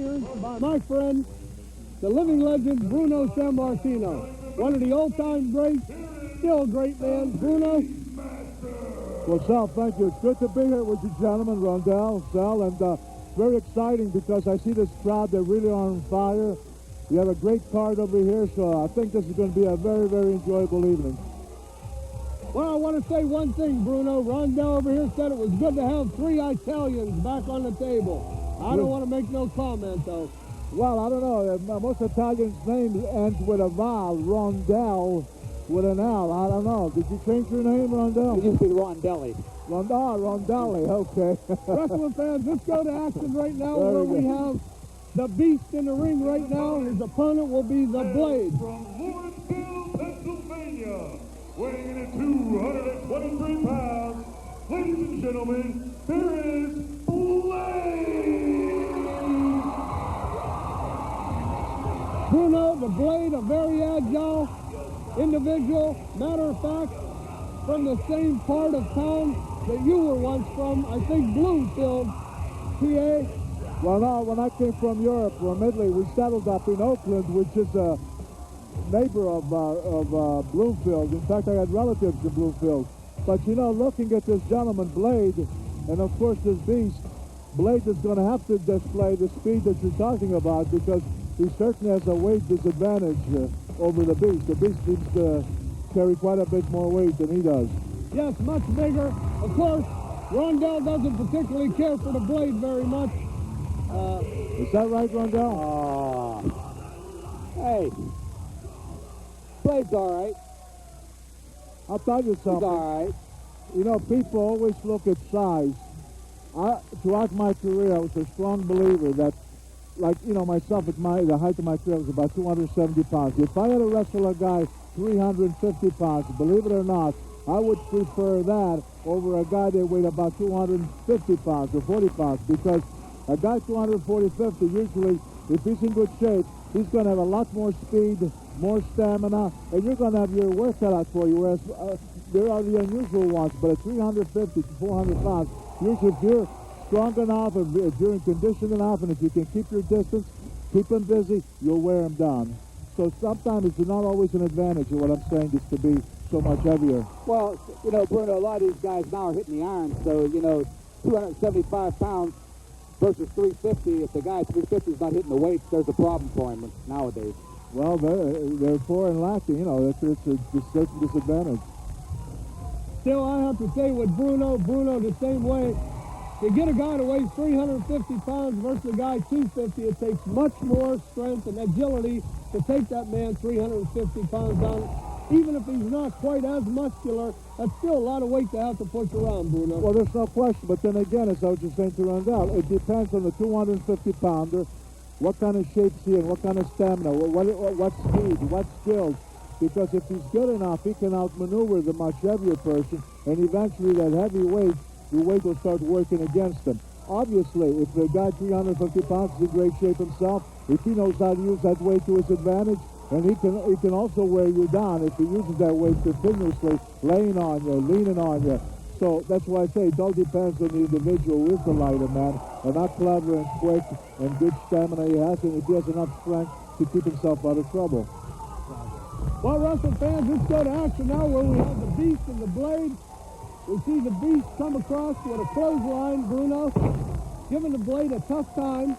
here by my friend, the living legend, Bruno Sammartino. One of the old-time greats, still a great man. Bruno? Well, Sal, thank you. It's good to be here with you gentlemen, Rondell, Sal, and very exciting because I see this crowd. They really are on fire. You have a great card over here, so I think this is going to be a very, very enjoyable evening. Well, I want to say one thing, Bruno. Rondell over here said it was good to have 3 Italians back on the table. I don't want to make no comment, though. Well, I don't know. Most Italians' names ends with a vowel. Rondell with an L. I don't know. Did you change your name, Rondell? It used to be Rondelli. Rondelli, okay. Wrestling fans, let's go to action right now where we have the Beast in the ring right now. His opponent will be the Blade. From Lawrenceville, Pennsylvania, weighing in at 223 pounds, ladies and gentlemen, there is Blade! Bruno, the Blade, a very agile individual. Matter of fact, from the same part of town that you were once from, I think Bloomfield, PA. Well, no, when I came from Europe, from Italy, we settled up in Oakland, which is a neighbor of Bloomfield. In fact, I had relatives in Bloomfield. But, you know, looking at this gentleman, Blade, and of course this Beast, Blade is going to have to display the speed that you're talking about because he certainly has a weight disadvantage over the Beast. The Beast seems to carry quite a bit more weight than he does. Yes, much bigger. Of course, Rondell doesn't particularly care for the Blade very much. Is that right, Rondell? Hey. Blade's all right. I'll tell you something. He's all right. You know, people always look at size. Throughout my career, I was a strong believer that, like, you know, myself, the height of my career was about 270 pounds. If I had to wrestle a guy 350 pounds, believe it or not, I would prefer that over a guy that weighed about 250 pounds or 40 pounds because a guy 240-50, usually, if he's in good shape, he's going to have a lot more speed, more stamina, and you're going to have your work cut out for you, whereas there are the unusual ones, but at 350 to 400 pounds, usually if you're strong enough, and if you're in condition enough, and if you can keep your distance, keep him busy, you'll wear him down. So sometimes it's not always an advantage of what I'm saying is to be so much heavier. Well, you know, Bruno, a lot of these guys now are hitting the iron, so, you know, 275 pounds versus 350, if the guy 350 is not hitting the weights, there's a problem for him nowadays. Well, they're poor and lacking, you know, it's a certain disadvantage. Still, I have to say with Bruno the same way. To get a guy to weigh 350 pounds versus a guy 250, it takes much more strength and agility to take that man 350 pounds down. Even if he's not quite as muscular, that's still a lot of weight to have to push around, Bruno. Well, there's no question, but then again, as I was just saying to Rondell, it depends on the 250-pounder, what kind of shape he's in, what kind of stamina, what speed, what skills. Because if he's good enough, he can outmaneuver the much heavier person, and eventually that heavy weight, the weight will start working against him. Obviously, if the guy 350 pounds is in great shape himself, if he knows how to use that weight to his advantage, and he can also wear you down if he uses that weight continuously, laying on you, leaning on you. So that's why I say it all depends on the individual who is the lighter man, and how clever and quick and good stamina he has, and if he has enough strength to keep himself out of trouble. Well, wrestling fans, let's go to action now where we have the Beast and the Blade. We see the Beast come across with a clothesline, Bruno, giving the Blade a tough time.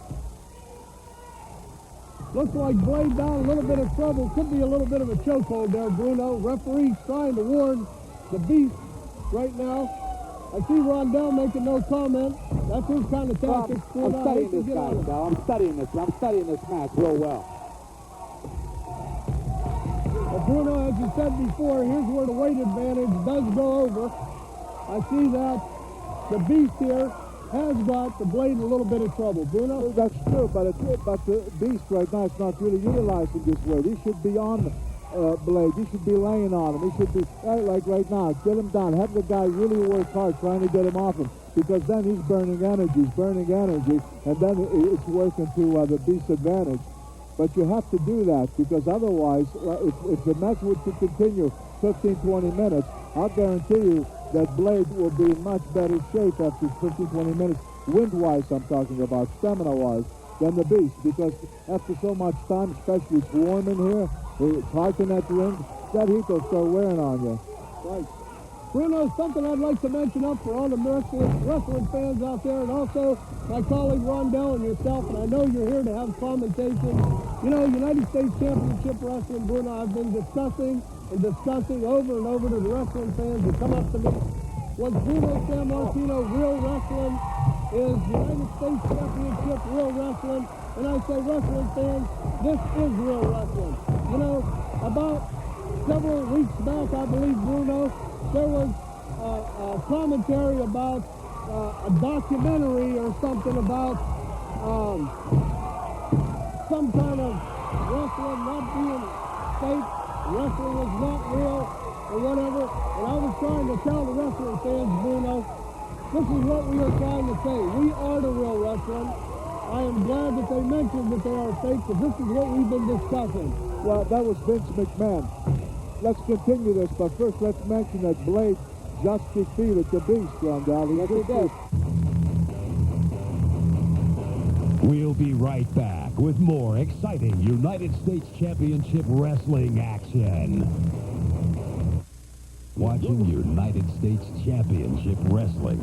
Looks like Blade down a little bit of trouble. Could be a little bit of a chokehold there, Bruno. Referee's trying to warn the Beast right now. I see Rondell making no comment. That's his kind of tactics. I'm studying this guy, Sal. I'm studying this match real well. Well, Bruno, as you said before, here's where the weight advantage does go over. I see that the Beast here has got the Blade in a little bit of trouble. Bruno? That's true, but the Beast right now is not really utilizing this weight. He should be on Blade. He should be laying on him. He should be, like right now, get him down. Have the guy really work hard trying to get him off him, because then he's burning energy, and then it's working to the Beast's advantage. But you have to do that, because otherwise, if the match would continue 15, 20 minutes, I'll guarantee you that Blade will be in much better shape after 15, 20 minutes, wind-wise I'm talking about, stamina-wise, than the Beast, because after so much time, especially it's warm in here, it's hard in that ring, that heat will start wearing on you. Right. Bruno, something I'd like to mention up for all the wrestling fans out there, and also my colleague Rondell and yourself, and I know you're here to have commentation. You know, United States Championship Wrestling, Bruno, I've been discussing over and over to the wrestling fans who come up to me. Was Bruno Sammartino real wrestling? Is United States Championship real wrestling? And I say, wrestling fans, this is real wrestling. You know, about several weeks back, I believe, Bruno, there was a commentary about a documentary or something about some kind of wrestling not being fake, wrestling was not real, or whatever. And I was trying to tell the wrestling fans, Bruno, this is what we are trying to say. We are the real wrestling. I am glad that they mentioned that they are fake, because this is what we've been discussing. Well, that was Vince McMahon. Let's continue this, but first let's mention that Blade just defeated the Beast, Rondell. Yes, he did. We'll be right back with more exciting United States Championship Wrestling action. Watching United States Championship Wrestling.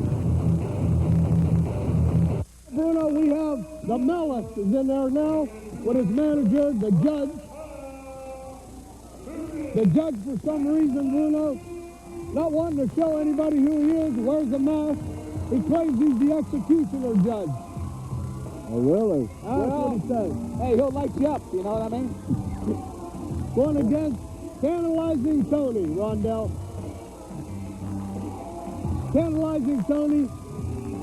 Bruno, we have the Malice is in there now with his manager, the judge. The judge, for some reason, Bruno, not wanting to show anybody who he is, wears a mask. He claims he's the executioner judge. Oh, really? That's what he says. Hey, he'll light you up, you know what I mean? Going against Tantalizing Tony, Rondell. Tantalizing Tony,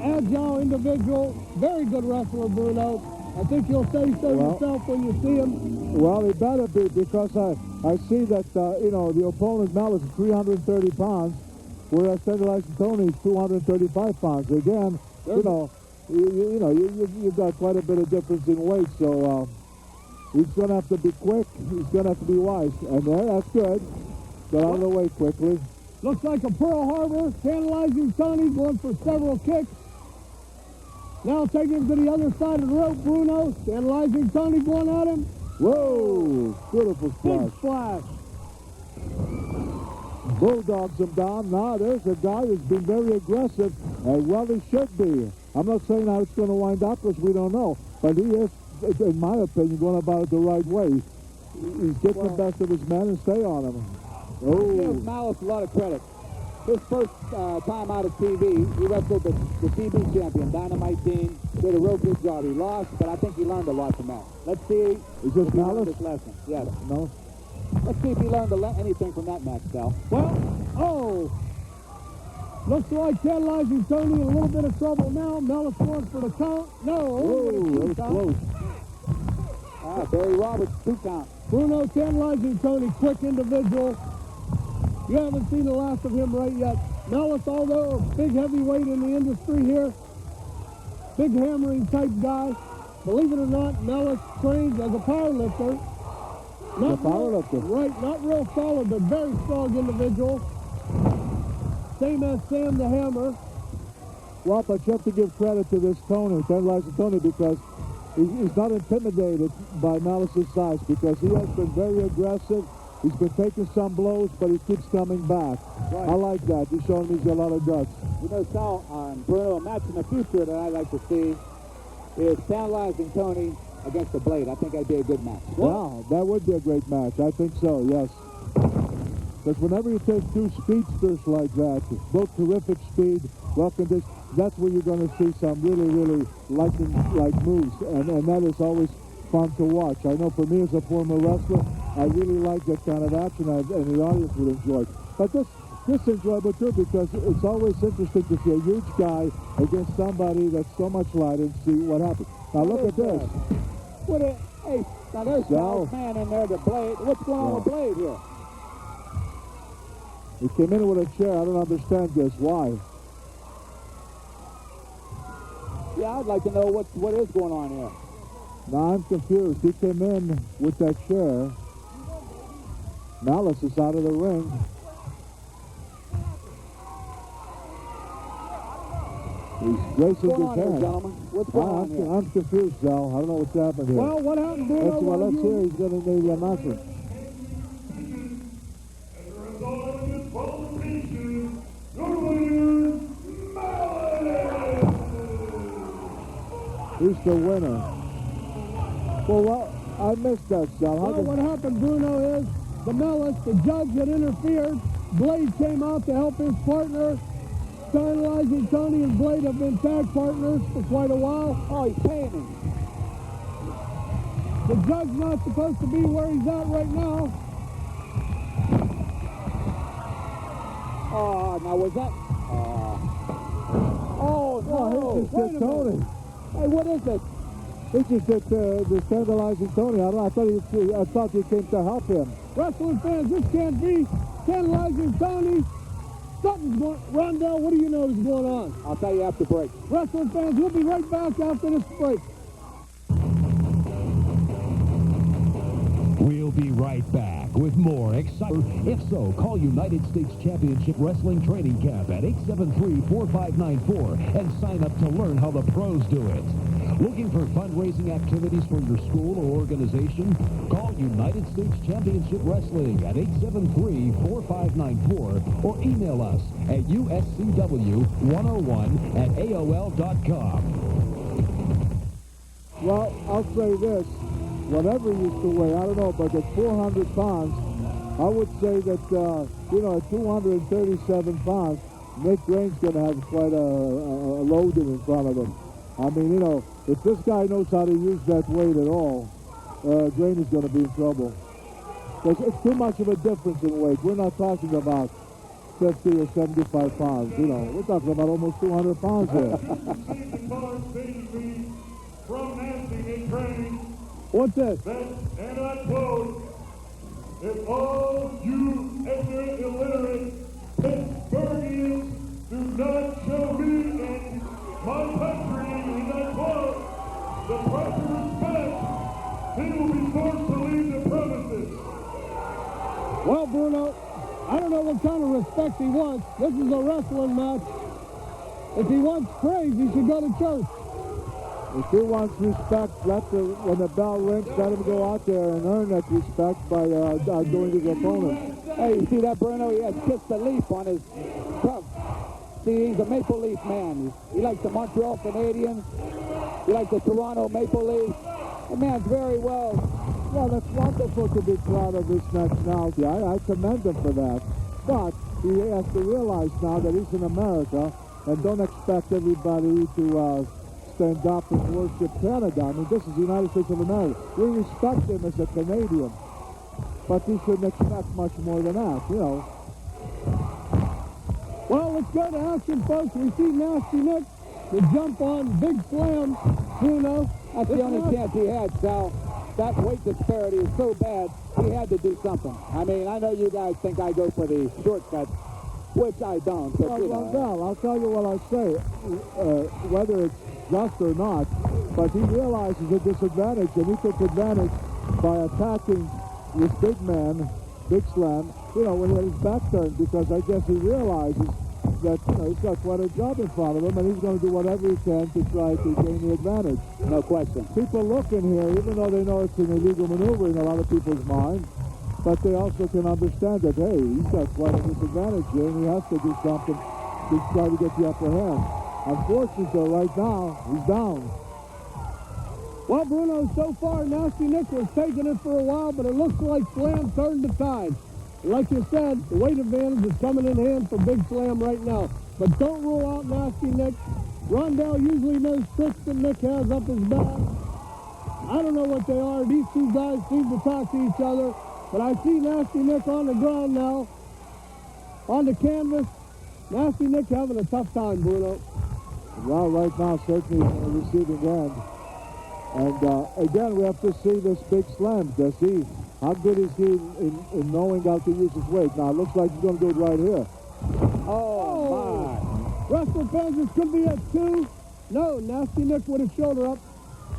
agile individual, very good wrestler, Bruno. I think you'll say so yourself when you see him. Well, he better be, because I see that, you know, the opponent Malice is 330 pounds, whereas Tantalizing Tony is 235 pounds. Again, you know, you've got quite a bit of difference in weight, so he's going to have to be quick. He's going to have to be wise. And that's good. Got out of the way quickly. Looks like a Pearl Harbor. Tantalizing Tony going for several kicks. Now taking him to the other side of the rope, Bruno. Tantalizing Tony going at him. Whoa! Beautiful splash. Big splash. Bulldogs him down. Now there's a guy who's been very aggressive, and well, he should be. I'm not saying how it's going to wind up, because we don't know. But he is, in my opinion, going about it the right way. He's getting the best of his men and stay on him. Oh. Give Malice a lot of credit. His first time out of TV, he wrestled the TV champion, Dynamite Dean. Did a real good job. He lost, but I think he learned a lot from that. Let's see Is this if he learned Malice? his lesson. Yes. No? Let's see if he learned anything from that match, Sal. Well, looks like Tantalizing Tony in a little bit of trouble now. Malice going for the count. No. Whoa, that was close. Barry Roberts, 2 count. Bruno, Tantalizing Tony, quick individual. You haven't seen the last of him right yet. Malice, although a big heavyweight in the industry here, big hammering type guy. Believe it or not, Malice trains as a powerlifter. Not right, not real solid, but very strong individual. Same as Sam the Hammer. Well, but you have to give credit to this Tony, Tantalizing Tony, because he's not intimidated by Malice's size, because he has been very aggressive. He's been taking some blows, but he keeps coming back. Right. I like that. He's showing he's got a lot of guts. You know, Sal, Bruno, a match in the future that I'd like to see is Tantalizing Tony against the Blade. I think that'd be a good match. Wow, that would be a great match. I think so, yes. Because whenever you take two speedsters like that, both terrific speed, well-conditioned, that's where you're going to see some really, really lightning-like moves. And that is always fun to watch. I know for me as a former wrestler, I really like that kind of action, and the audience would enjoy it. But this is enjoyable too, because it's always interesting to see a huge guy against somebody that's so much lighter and see what happens. Now look at this. Hey, now there's Sal's man in there, the Blade. What's going on with Blade here? He came in with a chair. I don't understand this. Why? Yeah, I'd like to know what is going on here. Now I'm confused. He came in with that chair. Malice is out of the ring. He's racing What's going his on here, hand. gentlemen? What's going on here? I'm confused, Sal. I don't know what's happened here. Well, what happened, Bruno? Let's hear. He's going to need the announcer. As a result of this qualification, your winner, Malice! He's the winner. Well, I missed that, Sal. Well, what happened, Bruno, is the Malice, the judge had interfered. Blade came out to help his partner. Tantalizing Tony and Blade have been tag partners for quite a while. Oh, he's paying him. The judge's not supposed to be where he's at right now. Oh, now was that? Oh, no. Oh, he just Wait hit a Tony. minute. Hey, what is this? He just hit the Tantalizing Tony. I thought he came to help him. Wrestling fans, this can't be. Tantalizing Tony. Something's going on. Rondell, what do you know is going on? I'll tell you after break. Wrestling fans, we'll be right back after this break. We'll be right back with more excitement. If so, call United States Championship Wrestling Training Camp at 873-4594 and sign up to learn how the pros do it. Looking for fundraising activities for your school or organization? Call United States Championship Wrestling at 873-4594 or email us at USCW101@AOL.com. Well, I'll say this. Whatever he used to weigh, I don't know, but at 400 pounds, I would say that, at 237 pounds, Nick Grain's going to have quite a load in front of him. I mean, if this guy knows how to use that weight at all, Grain is going to be in trouble. It's too much of a difference in weight. We're not talking about 50 or 75 pounds. We're talking about almost 200 pounds there. From Nancy and Train, What's this? and I quote, if all you ignorant, illiterate Pittsburghians do not show me and my country, and I quote, the proper respect, he will be forced to leave the premises. Well, Bruno, I don't know what kind of respect he wants. This is a wrestling match. If he wants praise, he should go to church. If he wants respect, when the bell rings, let him go out there and earn that respect by outdoing his opponent. Hey, you see that, Bruno? He has kissed the leaf on his cuff. See, he's a Maple Leaf man. He likes the Montreal Canadiens. He likes the Toronto Maple Leafs. The man's very well. Well, it's wonderful to be proud of his nationality. I commend him for that. But he has to realize now that he's in America and don't expect everybody to stand up and worship Canada. I mean, this is the United States of America. We respect him as a Canadian, but he shouldn't expect much more than that, Well, let's go to action, folks. We see Nasty Nick to jump on Big Slam, Bruno. That's the only chance he had, Sal. That weight disparity is so bad, he had to do something. I mean, I know you guys think I go for the shortcut, which I don't. But, Well, I'll tell you what I say, whether it's just or not, but he realizes a disadvantage, and he took advantage by attacking this big man, Big Slam, when he had his back turned, because I guess he realizes that, he's got quite a job in front of him, and he's going to do whatever he can to try to gain the advantage. no question. People look in here, even though they know it's an illegal maneuver in a lot of people's mind, but they also can understand that, hey, he's got quite a disadvantage here, and he has to do something to try to get the upper hand. Unfortunately, though, right now, he's down. Well, Bruno, so far, Nasty Nick was taking it for a while, but it looks like Slam turned the tide. And like you said, the weight advantage is coming in hand for Big Slam right now. But don't rule out Nasty Nick. Rondell usually knows tricks that Nick has up his back. I don't know what they are. These two guys seem to talk to each other. But I see Nasty Nick on the ground now, on the canvas. Nasty Nick having a tough time, Bruno. Well, right now, certainly on the receiving end. And again, we have to see this Big Slam. How good is he in knowing how to use his weight? Now, it looks like he's going to do it right here. Oh, Wrestling fans, this could be a 2. No, Nasty Nick with his shoulder up.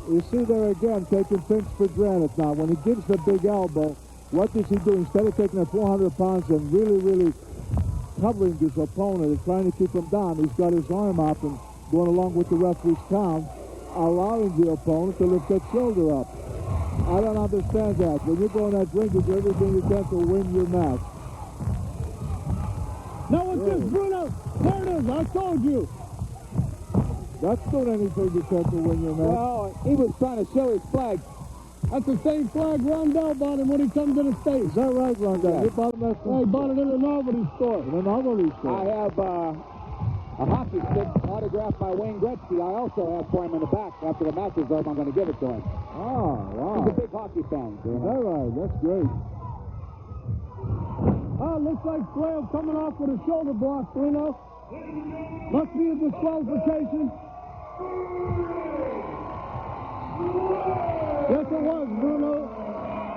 You see there again, taking things for granted. Now, when he gives the big elbow, what does he do? Instead of taking the 400 pounds and really covering his opponent and trying to keep him down, he's got his arm up and going along with the referee's count, allowing the opponent to lift that shoulder up. I don't understand that. When you go in that ring, you do everything you can to win your match. Now what's this, Bruno? There it is, I told you. That's doing anything you can to win your match. Well, he was trying to show his flag. That's the same flag Rondell bought him when he come to the States. Is that right, Rondell? Yeah. You bought him that Yeah, he bought it in a novelty store. in a novelty store. I have a hockey stick autographed by Wayne Gretzky. I also have for him in the back. After the match is over, I'm going to give it to him. Oh, wow. He's a big hockey fan. Is that right? That's great. Looks like Flair coming off with a shoulder block, Bruno. Must be a disqualification. Yes, it was, Bruno.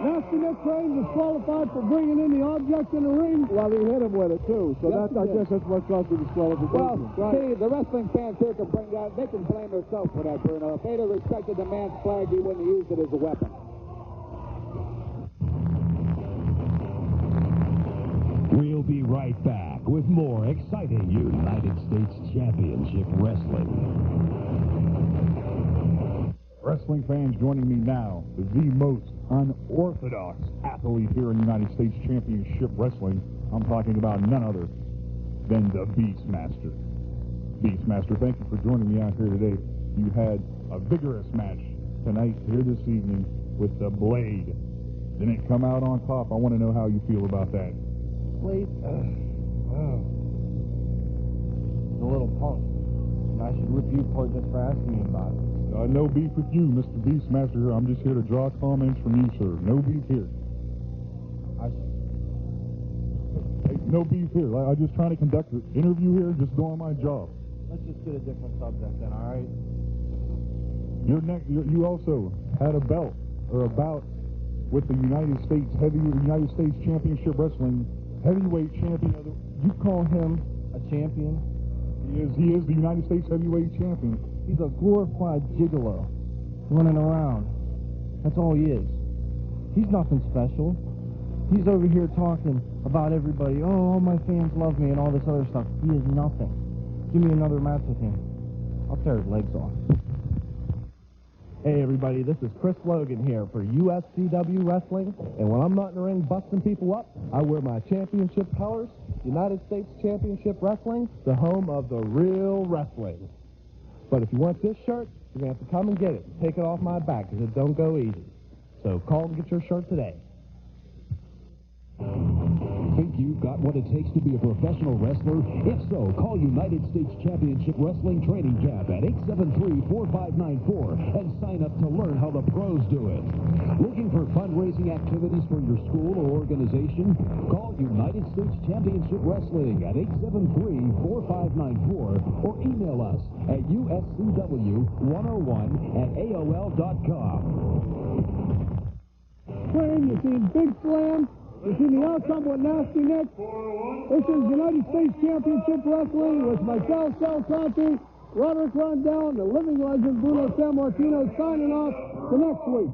Nasty Nick Crane disqualified for bringing in the object in the ring. Well, he hit him with it, too. So Yes, I guess that's what caused the disqualification. Well, see, the wrestling fans here can bring that. They can blame themselves for that, Bruno. If they'd have respected the man's flag, he wouldn't have used it as a weapon. We'll be right back with more exciting United States Championship Wrestling. Wrestling fans, joining me now, the most unorthodox athlete here in United States Championship Wrestling. I'm talking about none other than the Beastmaster. Beastmaster, thank you for joining me out here today. You had a vigorous match tonight here this evening with the Blade. Didn't come out on top. I want to know how you feel about that. Blade, a little punk. I should rip you apart just for asking me about it. No beef with you, Mr. Beastmaster. I'm just here to draw comments from you, sir. No beef here. Hey, no beef here. I'm just trying to conduct an interview here and just doing my job. Let's just get a different subject then, all right? You also had a belt or a bout with the United States Championship Wrestling heavyweight champion. You call him A champion? He is the United States heavyweight champion. He's a glorified gigolo running around. That's all he is. He's nothing special. He's over here talking about everybody. Oh, all my fans love me and all this other stuff. He is nothing. Give me another match with him. I'll tear his legs off. Hey everybody, this is Chris Logan here for USCW Wrestling, and when I'm not in the ring busting people up, I wear my championship colors, United States Championship Wrestling, the home of the real wrestling. But if you want this shirt, you're going to have to come and get it and take it off my back because it don't go easy. So call and get your shirt today. Think you've got what it takes to be a professional wrestler? If so, call United States Championship Wrestling Training Camp at 873-4594 and sign up to learn how the pros do it. Looking for fundraising activities for your school or organization? Call United States Championship Wrestling at 873-4594 or email us at uscw101@aol.com. Crane, you seen Big Slam. You see the outcome with Nasty Nick. This is United States Championship Wrestling with myself, Sal Conti, Roderick Rondell, and the living legend Bruno Sammartino signing off for next week.